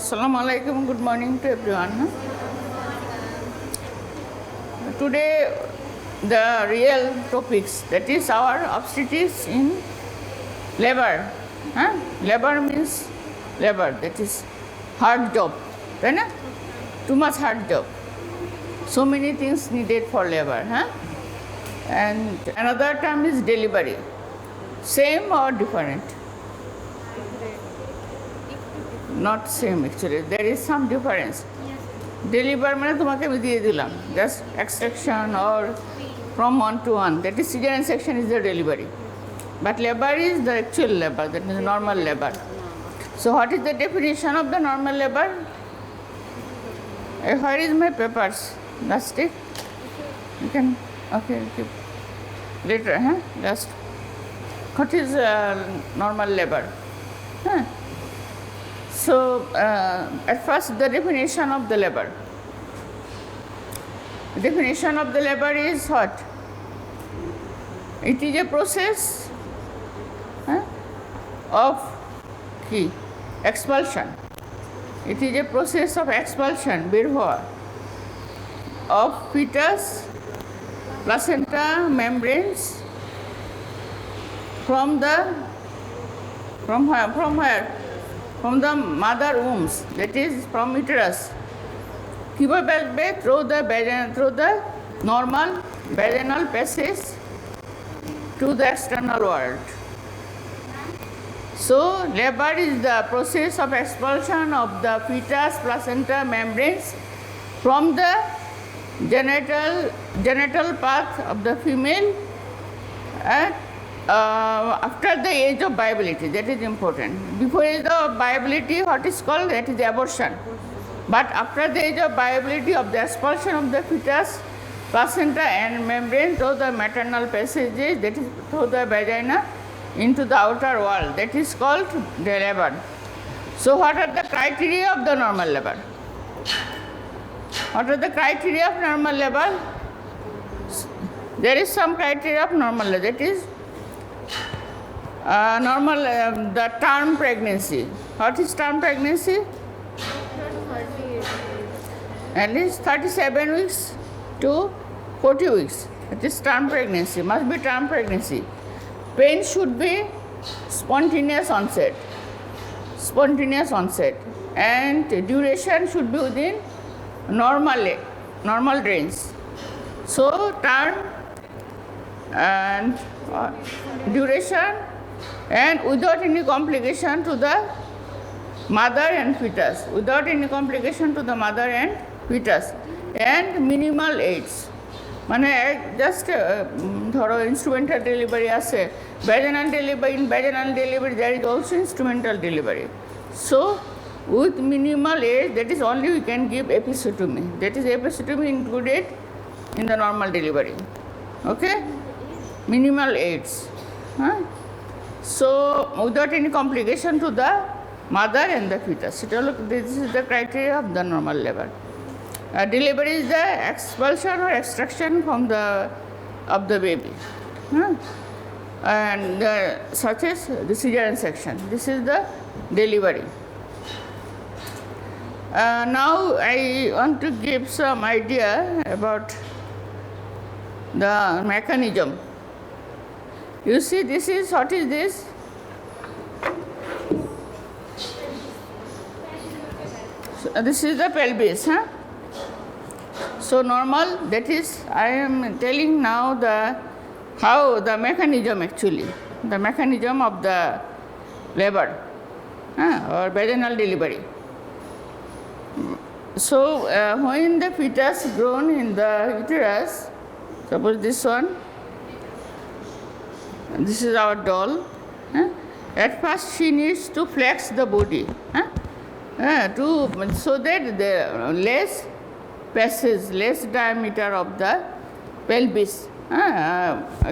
Assalamu alaikum, good morning to everyone. Today the real topics, that is our obstetrics in labor. Labor means labor, that is hard job, right? Too much hard job. So many things needed for labor. And another term is delivery. Same or different? Not same actually. There is some difference. Deliver মানে তোমাকে আমি দিয়ে দিলাম, just extraction or from one to one. That is cesarean section is the delivery. But labor is the actual labor, that is normal labor. So what is the definition of the normal labor? Where is my papers? That's it. You can, okay, keep later, just. What is normal labor? So, at first, the definition of the labor. The definition of the labor is what? It is a process of expulsion. It is a process of expulsion, বের হওয়া, of fetus, placenta, membranes from where? From the mother wombs, that is from uterus. Through the normal vaginal passage to the external world. So labor is the process of expulsion of the fetus, placenta, membranes from the genital part of the female after the age of viability. That is important. Before age of viability, what is called? That is abortion. But after the age of viability of the expulsion of the fetus, placenta and membrane through the maternal passages, that is through the vagina into the outer world, that is called the labor. So what are the criteria of the normal labor? What are the criteria of normal labor? There is some criteria of normal labor, that is the term pregnancy. What is term pregnancy? At least 37 weeks to 40 weeks. It is term pregnancy, must be term pregnancy. Pain should be spontaneous onset. And duration should be within normal range. So term and duration and without any complication to the mother and fetus. Without any complication to the mother and fetus. And minimal age. মানে just ধরো instrumental delivery আছে, vaginal delivery. In vaginal delivery there is also instrumental delivery. So with minimal age, that is only we can give episiotomy. That is episiotomy included in the normal delivery. Okay? Minimal age. So without any complication to the mother and the fetus. This is the criteria of the normal labor. Delivery is the expulsion or extraction from of the baby, and such as the cesarean section. This is the delivery. Now I want to give some idea about the mechanism. You see, this is, what is this? So this is the pelvis. So normal, that is, I am telling now how the mechanism actually, the mechanism of the labor or vaginal delivery. So when the fetus grown in the uterus, suppose this one, this is our doll. At first she needs to flex the body so that the less diameter of the pelvis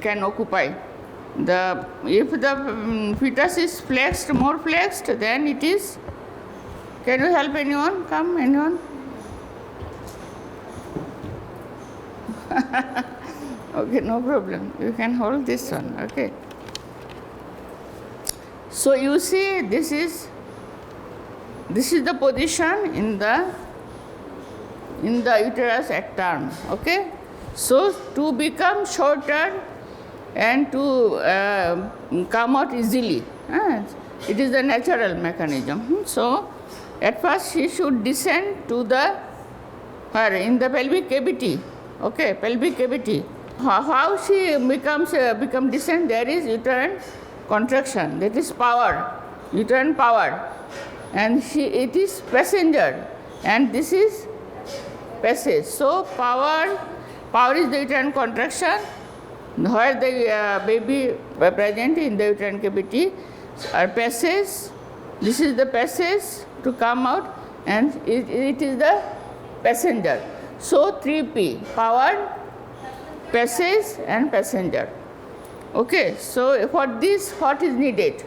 can occupy. If the fetus is more flexed, then it is. Can you help anyone? Come, anyone? Okay, no problem. You can hold this one. Okay. So you see, this is this is the position in the uterus at term. Okay, so to become shorter and to come out easily, it is the natural mechanism. So at first she should descend to in the pelvic cavity. Okay, pelvic cavity. How she become descend? There is uterine contraction. That is power, uterine power, and it is passenger, and this is passage. So power is the uterine contraction, where the baby present in the uterine cavity. Passage. This is the passage to come out, and it is the passenger. So 3P: power, passage, and passenger. Okay. So for this, what is needed?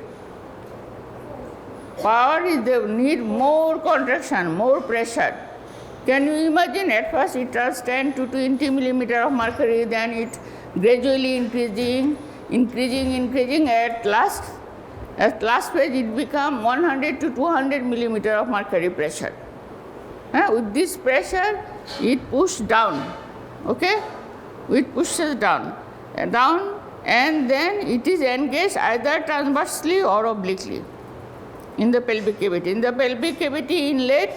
Power is the need more contraction, more pressure. Can you imagine? At first it was 10 to 20 millimeter of mercury, then it gradually increasing. At last phase it become 100 to 200 millimeter of mercury pressure. With this pressure, it pushed down. Okay, it pushes down, and then it is engaged either transversely or obliquely in the pelvic cavity. In the pelvic cavity inlet,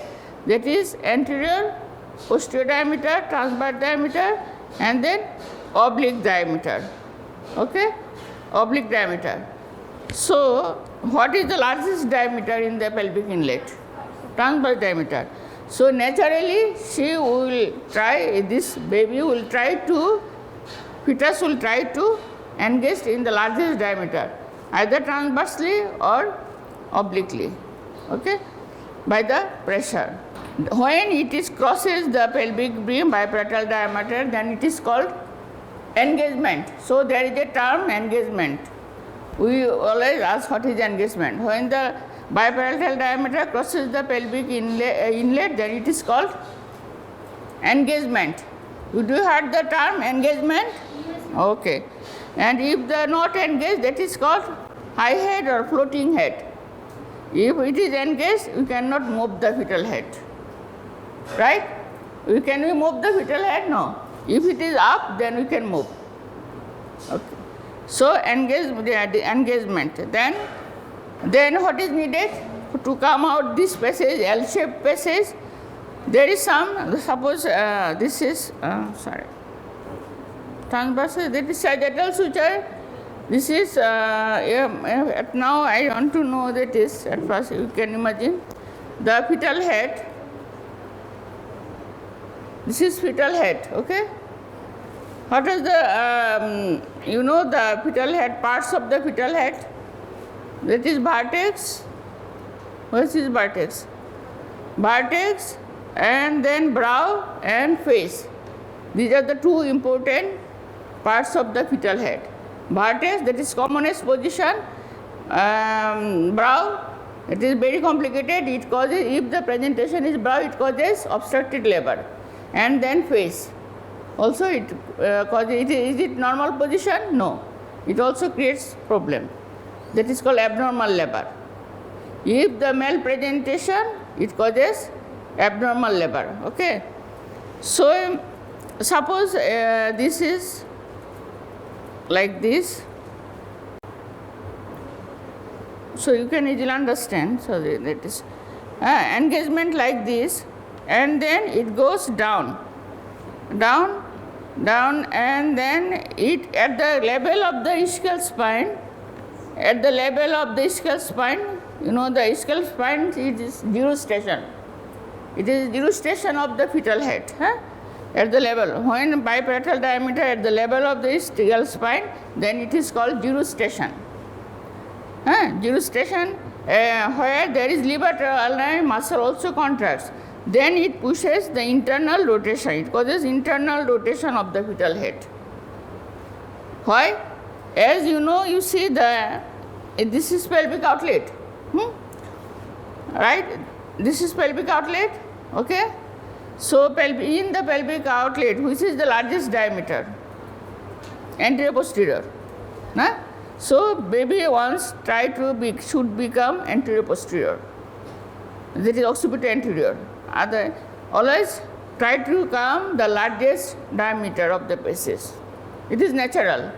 that is anterior, posterior diameter, transverse diameter, and then oblique diameter. Okay, oblique diameter. So what is the largest diameter in the pelvic inlet? Transverse diameter. So naturally she will try, this baby will try to, fetus will try to engage in the largest diameter, either transversely or obliquely, okay, by the pressure. When it is crosses the pelvic beam biparatal diameter, then it is called engagement. So there is a term engagement. We always ask what is engagement. When the biparatal diameter crosses the pelvic inlet, then it is called engagement. You do heard the term engagement? Okay. And if they are not engaged, that is called high head or floating head. If it is engaged, you cannot move the fetal head. Right? Can we move the fetal head? No. If it is up, then we can move. Okay. So engagement. Then what is needed to come out this passage, L-shaped passage? There is some, suppose this is transverse, that is sagittal suture. This is now I want to know that is, at first you can imagine the fetal head. This is fetal head, okay? What is the the fetal head, parts of the fetal head? That is vertex. What is vertex? Vertex, and then brow and face. These are the two important parts of the fetal head. Vertex, that is commonest position. Brow, it is very complicated. It causes, if the presentation is brow, it causes obstructed labor. And then face. Also it causes, is it normal position? No. It also creates problem. That is called abnormal labor. If the male presentation, it causes abnormal labor. Okay. So suppose this is like this. So you can easily understand. So that is engagement like this, and then it goes down, and then it at the level of the ischial spine. At the level of the ischial spine, the ischial spine is zero station. It is zero station of the fetal head. At the level, when biparatal diameter at the level of the ischial spine, then it is called zero station. Zero station, where there is levator muscle also contracts. Then it pushes the internal rotation. It causes internal rotation of the fetal head. Why? As you know, you see this is pelvic outlet. Right? This is pelvic outlet. Okay? So in the pelvic outlet, which is the largest diameter? Anterior posterior. So baby once should become anterior posterior. that is occipital anterior. Always try to come the largest diameter of the passage. It is natural.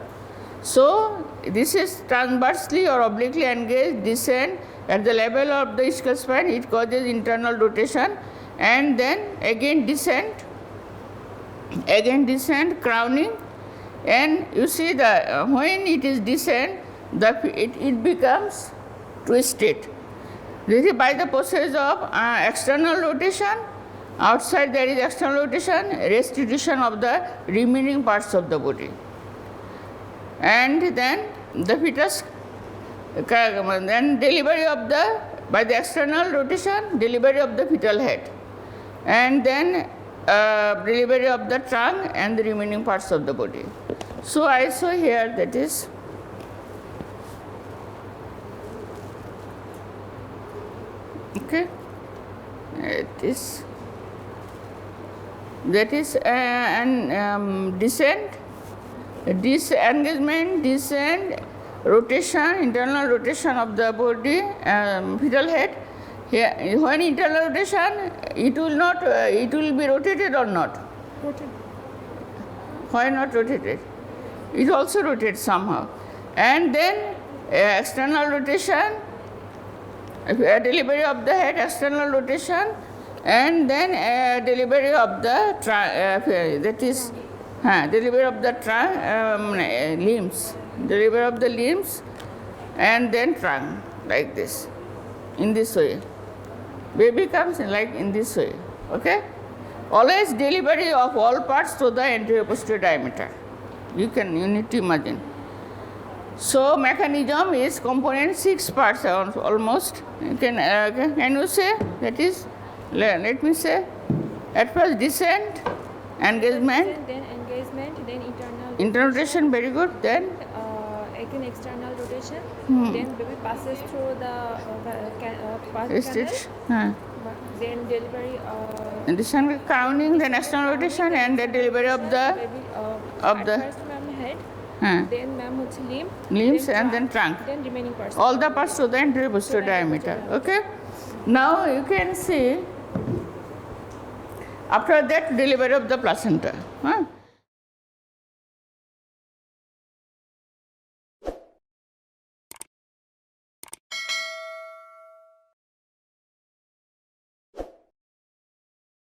So this is transversely or obliquely engaged descent at the level of the ischial spine. It causes internal rotation, and then again descent, crowning, and you see the when it is descent, it becomes twisted. This is by the process of external rotation. Outside there is external rotation, restitution of the remaining parts of the body. And then the fetus, then delivery of by the external rotation, delivery of the fetal head. And then delivery of the trunk and the remaining parts of the body. So I show here that is okay. That is an descent, disengagement, descent, rotation, internal rotation of the body, fetal head. Here, when internal rotation, it will be rotated or not? Rotated. Why not rotated? It also rotates somehow. And then external rotation, delivery of the head, external rotation, and then delivery of the delivery of the limbs, delivery of the limbs, and then trunk, like this, in this way. Baby comes like in this way, okay? Always delivery of all parts to the anterior posterior diameter. You need to imagine. So mechanism is component 6 parts almost. Can you say that is? Let me say. At first descent, engagement. Then engagement, then internal rotation, very good. Then again external rotation. Then baby passes through the canal. Then delivery. Descent, crowning, then external rotation, and the delivery of the first ma'am head. Then ma'am limbs, and then trunk. Then remaining parts. All the parts to the anterior posterior diameter. Okay. Now you can see after that delivery of the placenta.